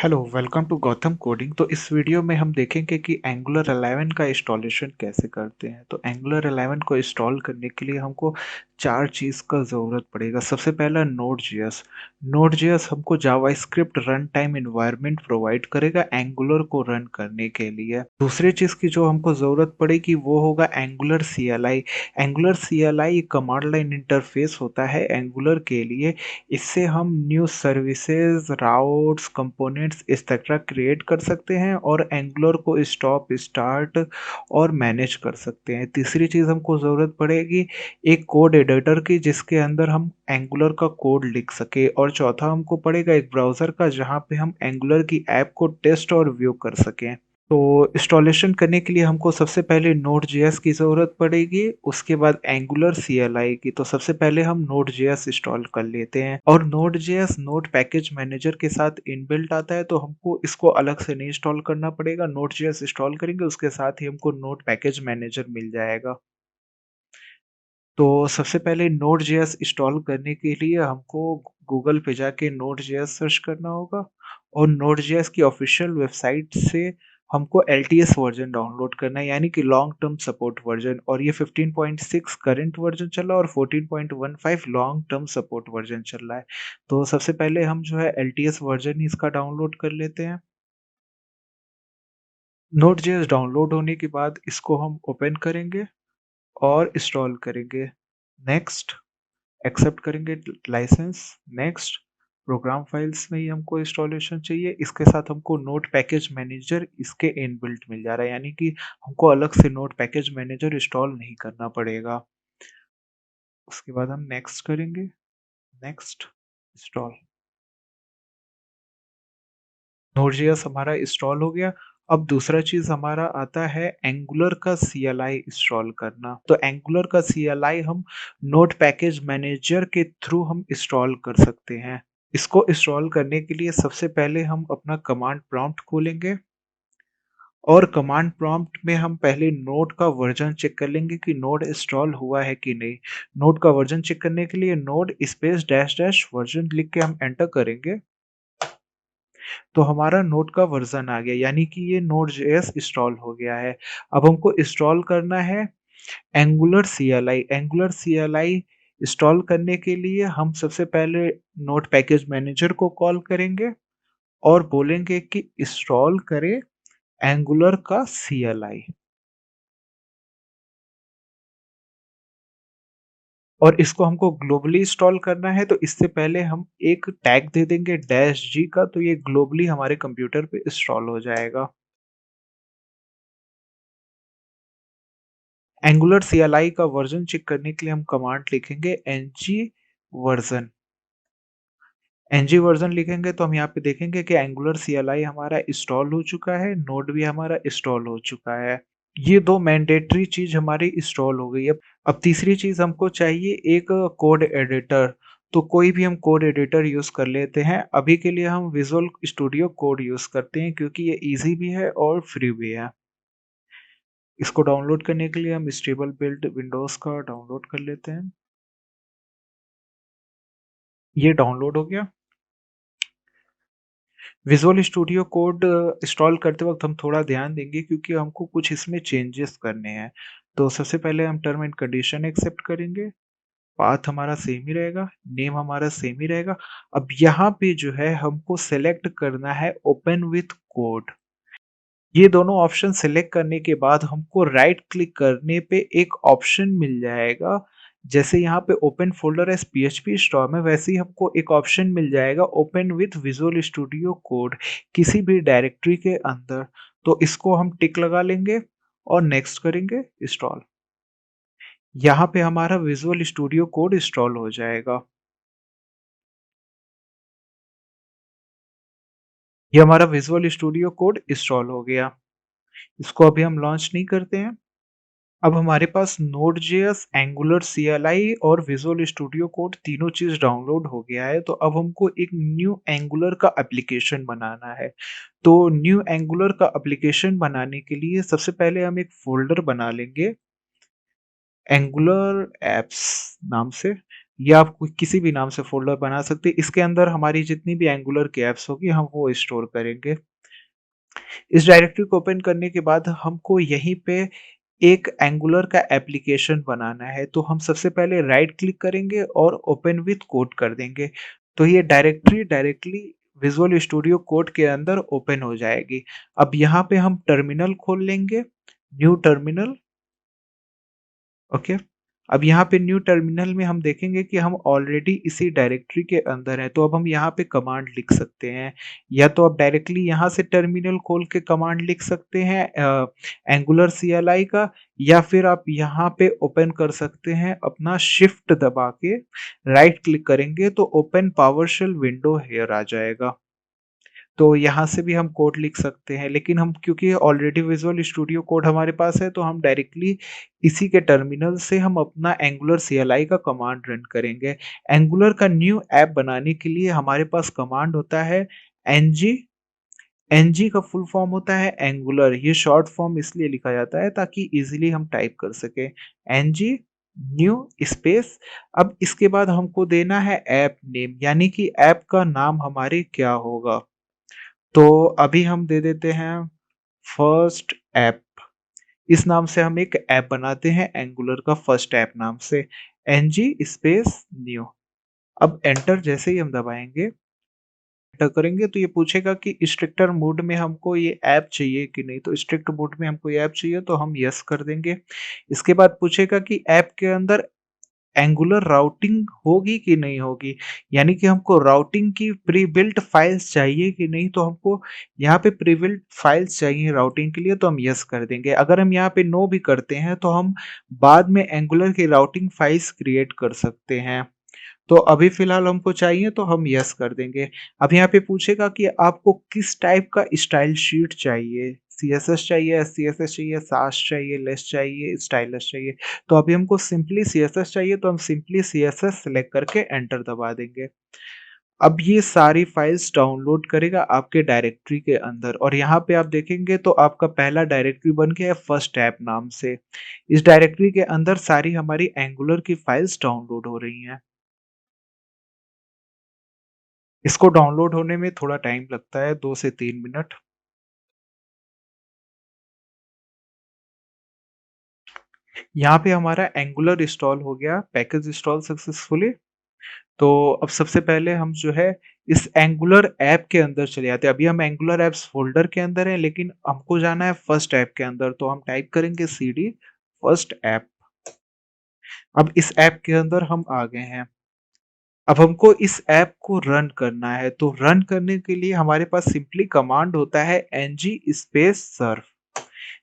Hello, welcome to Gautam coding. तो इस video में हम देखेंगे कि एंगुलर 11 का इंस्टॉलेशन कैसे करते हैं। तो एंगुलर 11 को इंस्टॉल करने के लिए हमको चार चीज़ का ज़रूरत पड़ेगा। सबसे पहला नोड.जेएस। नोड.जेएस हमको JavaScript run time environment provide करेगा एंगुलर को रन करने के लिए। दूसरी चीज़ की जो हमको ज़रूरत पड़ेगी वो होगा angular CLI। Angular CLI command line interface होता है एंगुलर के लिए। इससे हम new services, routes, components etcetera create कर सकते हैं और एंगुलर को स्टॉप, स्टार्ट और मैनेज कर सकते हैं। तीसरी चीज़ हमको ज़रूरत पड़ेगी एक कोड एडिटर की जिसके अंदर हम एंगुलर का कोड लिख सके और चौथा हमको पड़ेगा एक ब्राउज़र का जहाँ पे हम एंगुलर की ऐप को टेस्ट और व्यू कर सकें। तो इंस्टॉलेशन करने के लिए हमको सबसे पहले नोड.जेएस की ज़रूरत पड़ेगी, उसके बाद एंगुलर CLI की। तो सबसे पहले हम नोड.जेएस इंस्टॉल कर लेते हैं और नोड.जेएस नोड पैकेज मैनेजर के साथ इनबिल्ट आता है, तो हमको इसको अलग से नहीं इंस्टॉल करना पड़ेगा। नोड.जेएस इंस्टॉल करेंगे उसके साथ ही हमको नोड पैकेज मैनेजर मिल जाएगा। तो सबसे पहले नोड.जेएस इंस्टॉल करने के लिए हमको गूगल पे जाके नोड.जेएस सर्च करना होगा और नोड.जेएस की ऑफिशियल वेबसाइट से हमको LTS वर्जन डाउनलोड करना है, यानी कि लॉन्ग टर्म सपोर्ट वर्जन। और ये 15.6 करंट वर्जन चल रहा है और 14.15 लॉन्ग टर्म सपोर्ट वर्जन चल रहा है। तो सबसे पहले हम जो है LTS वर्जन ही इसका डाउनलोड कर लेते हैं। नोड.जेएस डाउनलोड होने के बाद इसको हम ओपन करेंगे और इंस्टॉल करेंगे। नेक्स्ट, एक्सेप्ट करेंगे लाइसेंस। नेक्स्ट, प्रोग्राम फाइल्स में ही हमको इंस्टॉलेशन चाहिए। इसके साथ हमको नोट पैकेज मैनेजर इसके इनबिल्ट मिल जा रहा है, यानी कि हमको अलग से नोट पैकेज मैनेजर इंस्टॉल नहीं करना पड़ेगा। उसके बाद हम नेक्स्ट करेंगे। Next, install. नोड.जेएस हमारा इंस्टॉल हो गया। अब दूसरा चीज हमारा आता है एंगुलर का CLI इंस्टॉल करना। तो एंगुलर का CLI हम नोड पैकेज मैनेजर के थ्रू हम इंस्टॉल कर सकते हैं। इसको इंस्टॉल करने के लिए सबसे पहले हम अपना कमांड प्रॉम्प्ट खोलेंगे और कमांड प्रॉम्प्ट में हम पहले नोड का वर्जन चेक कर लेंगे कि नोड इंस्टॉल हुआ है कि नहीं। नोड का वर्जन चेक करने के लिए node space dash dash version लिख के हम एंटर करेंगे, तो हमारा नोड का वर्जन आ गया, यानी कि ये नोड.जेएस इंस्टॉल हो गया है। अब हमको इंस्टॉल करना है angular CLI। Angular CLI install करने के लिए हम सबसे पहले नोड पैकेज मैनेजर को कॉल करेंगे और बोलेंगे कि इंस्टॉल करें एंगुलर का CLI। और इसको हमको ग्लोबली इंस्टॉल करना है, तो इससे पहले हम एक टैग दे देंगे -G का, तो ये ग्लोबली हमारे कंप्यूटर पे इंस्टॉल हो जाएगा। एंगुलर CLI का वर्जन चेक करने के लिए हम कमांड लिखेंगे वर्जन। वर्जन लिखेंगे तो हम यहाँ पे देखेंगे कि एंगुलर CLI हमारा इंस्टॉल हो चुका है, नोड भी हमारा इंस्टॉल हो चुका है। ये दो मैंडेटरी चीज हमारी इंस्टॉल हो गई। अब तीसरी चीज हमको चाहिए एक कोड एडिटर। तो कोई भी हम कोड एडिटर यूज कर लेते हैं। अभी के लिए हम विजुअल स्टूडियो कोड यूज करते हैं क्योंकि ये इजी भी है और फ्री भी है। इसको डाउनलोड करने के लिए हम स्टेबल बिल्ड विंडोज का डाउनलोड कर लेते हैं। ये डाउनलोड हो गया। विजुअल स्टूडियो कोड इंस्टॉल करते वक्त हम थोड़ा ध्यान देंगे क्योंकि हमको कुछ इसमें चेंजेस करने हैं। तो सबसे पहले हम टर्म एंड कंडीशन एक्सेप्ट करेंगे। पाथ हमारा सेम ही रहेगा, नेम हमारा सेम ही रहेगा। अब यहाँ पे जो है हमको सेलेक्ट करना है ओपन विथ कोड। ये दोनों ऑप्शन सेलेक्ट करने के बाद हमको राइट क्लिक करने पे एक ऑप्शन मिल जाएगा। जैसे यहाँ पे open folder as PHP store में, वैसे ही हमको एक ऑप्शन मिल जाएगा open with visual studio code किसी भी डायरेक्टरी के अंदर। तो इसको हम टिक लगा लेंगे और नेक्स्ट करेंगे इंस्टॉल। यहाँ पे हमारा विजुअल स्टूडियो कोड इंस्टॉल हो जाएगा। ये हमारा विजुअल स्टूडियो कोड इंस्टॉल हो गया। इसको अभी हम लॉन्च नहीं करते हैं। अब हमारे पास नोड.जेएस, एंगुलर CLI और विजुअल स्टूडियो कोड तीनों चीज डाउनलोड हो गया है। तो अब हमको एक न्यू एंगुलर का एप्लीकेशन बनाना है। तो न्यू एंगुलर का एप्लीकेशन बनाने के लिए सबसे पहले हम एक फोल्डर बना लेंगे एंगुलर एप्स नाम से। या आप किसी भी नाम से फ़ोल्डर बना सकते हैं। इसके अंदर हमारी जितनी भी एंगुलर की ऐप्स होगी हम वो स्टोर करेंगे। इस डायरेक्टरी को ओपन करने के बाद हमको यहीं पे एक एंगुलर का एप्लीकेशन बनाना है, तो हम सबसे पहले राइट क्लिक करेंगे और ओपन विथ कोड कर देंगे। तो ये directory directly visual studio code के अंदर ओपन हो जाएगी। अब यहाँ पे हम टर्मिनल खोल लेंगे, न्यू टर्मिनल, ओके। अब यहाँ पे न्यू टर्मिनल में हम देखेंगे कि हम ऑलरेडी इसी डायरेक्टरी के अंदर हैं, तो अब हम यहाँ पे कमांड लिख सकते हैं। या तो आप डायरेक्टली यहाँ से टर्मिनल खोल के कमांड लिख सकते हैं एंगुलर CLI का, या फिर आप यहाँ पे ओपन कर सकते हैं अपना शिफ्ट दबा के, राइट क्लिक करेंगे तो ओपन पावरशेल विंडो हियर आ जाएगा। तो यहाँ से भी हम कोड लिख सकते हैं, लेकिन हम क्योंकि ऑलरेडी विजुअल स्टूडियो कोड हमारे पास है तो हम डायरेक्टली इसी के टर्मिनल से हम अपना एंगुलर CLI का कमांड रन करेंगे। एंगुलर का न्यू ऐप बनाने के लिए हमारे पास कमांड होता है ng। ng का फुल फॉर्म होता है एंगुलर। ये शॉर्ट फॉर्म इसलिए लिखा जाता है ताकि इजीली हम टाइप कर सके। ng new space. अब इसके बाद हमको देना है ऐप नेम, यानी कि ऐप का नाम हमारे क्या होगा। तो अभी हम दे देते हैं फर्स्ट ऐप। इस नाम से हम एक ऐप बनाते हैं एंगुलर का फर्स्ट ऐप नाम से, ng स्पेस न्यू। अब एंटर जैसे ही हम दबाएंगे, एंटर करेंगे तो ये पूछेगा कि स्ट्रिक्टर मोड में हमको ये ऐप चाहिए कि नहीं। तो स्ट्रिक्ट मोड में हमको ये ऐप चाहिए तो हम यस कर देंगे। इसके बाद पूछेगा कि ऐप के अंदर एंगुलर राउटिंग होगी कि नहीं होगी, यानी कि हमको राउटिंग की प्री बिल्ट फाइल्स चाहिए कि नहीं। तो हमको यहाँ पे प्री बिल्ट फाइल्स चाहिए राउटिंग के लिए, तो हम यस कर देंगे। अगर हम यहाँ पे नो भी करते हैं तो हम बाद में एंगुलर की राउटिंग फाइल्स क्रिएट कर सकते हैं। तो अभी फिलहाल हमको चाहिए तो हम यस कर देंगे। अब यहाँ पे पूछेगा कि आपको किस टाइप का स्टाइल शीट चाहिए, CSS चाहिए, SCSS चाहिए, सास चाहिए, लेस चाहिए, स्टाइलस चाहिए। तो अभी हमको सिंपली CSS चाहिए तो हम सिंपली CSS सेलेक्ट करके एंटर दबा देंगे। अब ये सारी फाइल्स डाउनलोड करेगा आपके डायरेक्टरी के अंदर, और यहाँ पे आप देखेंगे तो आपका पहला डायरेक्टरी बन गया है फर्स्ट ऐप नाम से। इस डायरेक्टरी के अंदर सारी हमारी एंगुलर की फाइल्स डाउनलोड हो रही हैं। इसको डाउनलोड होने में थोड़ा टाइम लगता है, 2 से 3 मिनट। यहाँ पे हमारा एंगुलर इंस्टॉल हो गया, पैकेज इंस्टॉल सक्सेसफुली। तो अब सबसे पहले हम जो है इस एंगुलर ऐप के अंदर चले जाते हैं। अभी हम एंगुलर ऐप्स फ़ोल्डर के अंदर हैं, लेकिन हमको जाना है फर्स्ट ऐप के अंदर, तो हम टाइप करेंगे cd फर्स्ट ऐप। अब इस ऐप के अंदर हम आ गए हैं। अब हमको इस ऐप को रन करना है, तो रन करने के लिए हमारे पास सिंपली कमांड होता है ng स्पेस सर्व।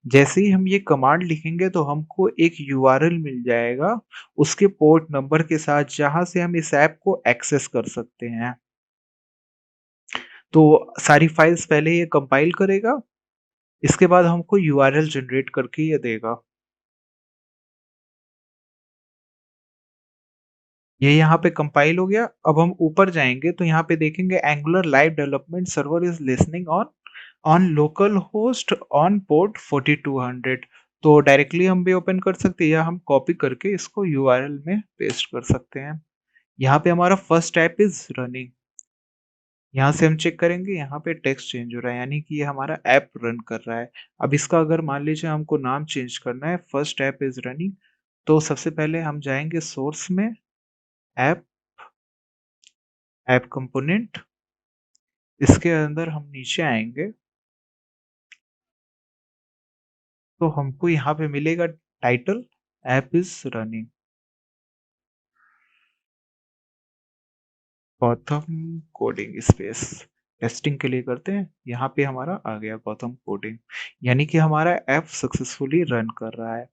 जैसे ही हम ये कमांड लिखेंगे तो हमको एक यूआरएल मिल जाएगा उसके पोर्ट नंबर के साथ, जहां से हम इस ऐप को एक्सेस कर सकते हैं। तो सारी फाइल्स पहले ये कंपाइल करेगा, इसके बाद हमको यूआरएल जनरेट करके ये देगा। ये यहाँ पे कंपाइल हो गया। अब हम ऊपर जाएंगे तो यहाँ पे देखेंगे angular live development server is listening on on local host on port 4200। तो डायरेक्टली हम भी ओपन कर सकते हैं या हम कॉपी करके इसको यूआरएल में पेस्ट कर सकते हैं। यहाँ पे हमारा फर्स्ट ऐप इज रनिंग। यहाँ से हम चेक करेंगे, यहाँ पे टेक्स्ट चेंज हो रहा है, यानी कि ये हमारा ऐप रन कर रहा है। अब इसका अगर मान लीजिए हमको नाम चेंज करना है, फर्स्ट ऐप इज रनिंग, तो सबसे पहले हम जाएंगे सोर्स में, ऐप, ऐप कंपोनेंट, इसके अंदर हम नीचे आएंगे तो हमको यहाँ पे मिलेगा title, app is running, Gautam coding space. Testing के लिए करते हैं, यहाँ पे हमारा आ गया गौतम कोडिंग, यानी कि हमारा ऐप सक्सेसफुली रन कर रहा है।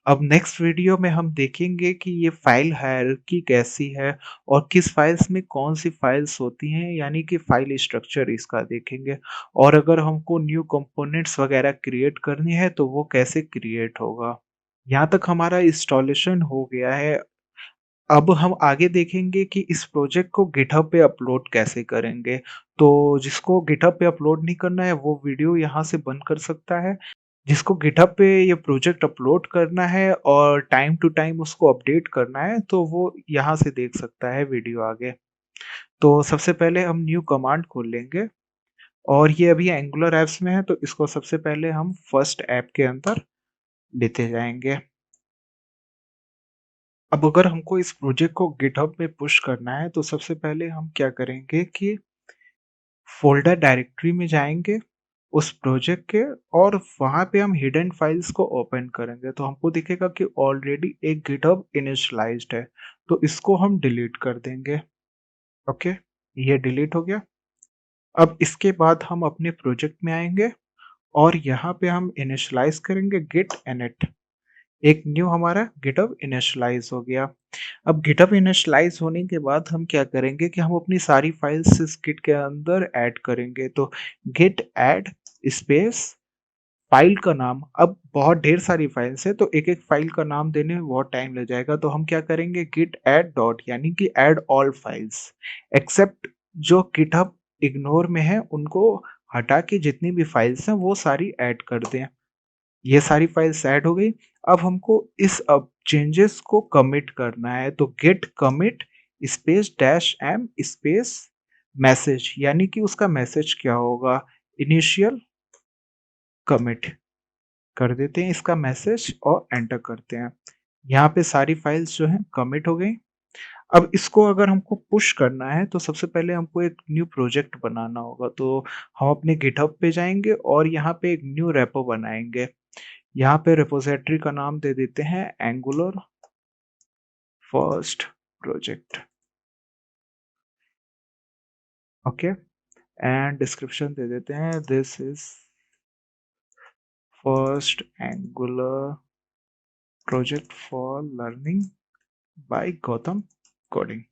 अब नेक्स्ट वीडियो में हम देखेंगे कि ये फाइल हायरार्की कैसी है और किस फाइल्स में कौन सी फाइल्स होती हैं, यानी कि फाइल स्ट्रक्चर इसका देखेंगे। और अगर हमको न्यू कंपोनेंट्स वगैरह क्रिएट करनी है तो वो कैसे क्रिएट होगा। यहाँ तक हमारा इंस्टॉलेशन हो गया है। अब हम आगे देखेंगे कि इस प्रोजेक्ट को गिटहब पे अपलोड कैसे करेंगे। तो जिसको गिटहब पे अपलोड नहीं करना है वो वीडियो यहाँ से बंद कर सकता है। जिसको गिटहब पे ये प्रोजेक्ट अपलोड करना है और टाइम टू टाइम उसको अपडेट करना है, तो वो यहाँ से देख सकता है वीडियो आगे। तो सबसे पहले हम न्यू कमांड खोल लेंगे और ये अभी एंगुलर ऐप्स में है, तो इसको सबसे पहले हम फर्स्ट ऐप के अंदर लेते जाएँगे। अब अगर हमको इस प्रोजेक्ट को गिटहब में पुश करना है, तो सबसे पहले हम क्या करेंगे कि फ़ोल्डर डायरेक्टरी में जाएँगे उस प्रोजेक्ट के और वहाँ पे हम हिडन फाइल्स को ओपन करेंगे, तो हमको दिखेगा कि ऑलरेडी एक गिटहब इनिशियलाइज़्ड है, तो इसको हम डिलीट कर देंगे। ओके, ये डिलीट हो गया। अब इसके बाद हम अपने प्रोजेक्ट में आएँगे और यहाँ पे हम इनिशियलाइज़ करेंगे गिट इनिट। एक न्यू हमारा गिटहब इनिशियलाइज़ हो गया। अब गिटहब इनिशियलाइज़ होने के बाद हम क्या करेंगे कि हम अपनी सारी फाइल्स इस गिट के अंदर ऐड करेंगे। तो गिट ऐड स्पेस फाइल का नाम, अब बहुत ढेर सारी फाइल्स है तो एक-एक फाइल का नाम देने में बहुत टाइम लग जाएगा। तो हम क्या करेंगे गिट ऐड डॉट यानी कि ऐड ऑल फाइल्स एक्सेप्ट जो गिटहब इग्नोर में है उनको हटा के जितनी भी फाइल्स हैं वो सारी ऐड कर दें। ये सारी फाइल्स ऐड हो गई। अब हमको इस अब चेंजेस को कमिट करना है, तो git commit space dash M space message यानी कि उसका मैसेज क्या होगा? इनिशियल कमिट कर देते हैं इसका मैसेज और एंटर करते हैं। यहाँ पे सारी फाइल्स जो हैं कमिट हो गई। अब इसको अगर हमको पुश करना है तो सबसे पहले हमको एक न्यू प्रोजेक्ट बनाना होगा। तो हम अपने गिटहब पे जाएँगे और यहाँ पे एक न्यू रेपो बनाएँगे। यहाँ पे रिपॉजिटरी का नाम दे देते हैं Angular first project. Okay, and description दे देते हैं this is first Angular project for learning by Gautam coding.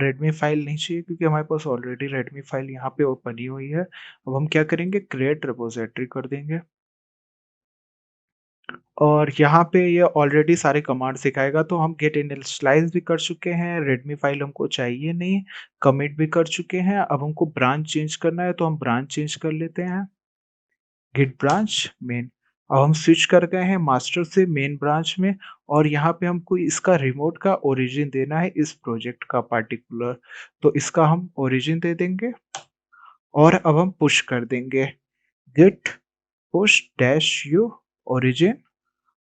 Readme file नहीं चाहिए क्योंकि हमारे पास ऑलरेडी रेडमी फाइल यहाँ पे बनी हुई है। अब हम क्या करेंगे क्रिएट रिपॉजिटरी कर देंगे और यहाँ पे ये ऑलरेडी सारे कमांड्स दिखाएगा, तो हम गेट इनिशियलाइज़ भी कर चुके हैं, रेडमी फाइल हमको चाहिए नहीं, कमिट भी कर चुके हैं। अब हमको ब्रांच चेंज करना है, तो हम ब्रांच चेंज कर लेते हैं, गिट ब्रांच मेन। अब हम स्विच कर गए हैं मास्टर से मेन ब्रांच में और यहाँ पे हमको इसका रिमोट का ओरिजिन देना है इस प्रोजेक्ट का पार्टिकुलर, तो इसका हम ओरिजिन दे देंगे और अब हम पुश कर देंगे git push dash U origin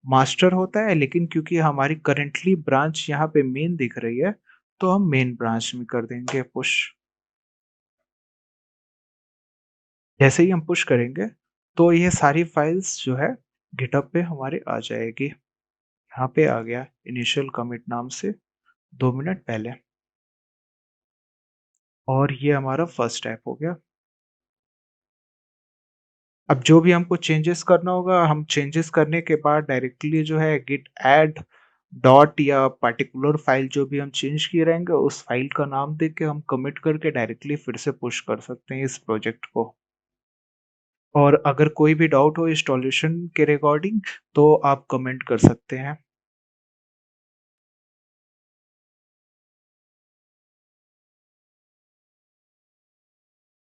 master होता है, लेकिन क्योंकि हमारी करंटली ब्रांच यहाँ पे मेन दिख रही है, तो हम मेन ब्रांच में कर देंगे पुश। जैसे ही हम पुश करेंगे, तो ये सारी फाइल्स जो है गिटहब पे हमारे आ जाएगी। यहाँ पे आ गया इनिशियल कमिट नाम से 2 मिनट पहले और ये हमारा फर्स्ट स्टेप हो गया। अब जो भी हमको चेंजेस करना होगा, हम चेंजेस करने के बाद डायरेक्टली जो है गिट ऐड डॉट या पार्टिकुलर फाइल जो भी हम चेंज किए रहेंगे, उस फाइल का नाम देके हम कमिट करके डायरेक्टली फिर से पुश कर सकते हैं इस प्रोजेक्ट को। और अगर कोई भी डाउट हो इंस्टॉलेशन के रिगार्डिंग तो आप कमेंट कर सकते हैं।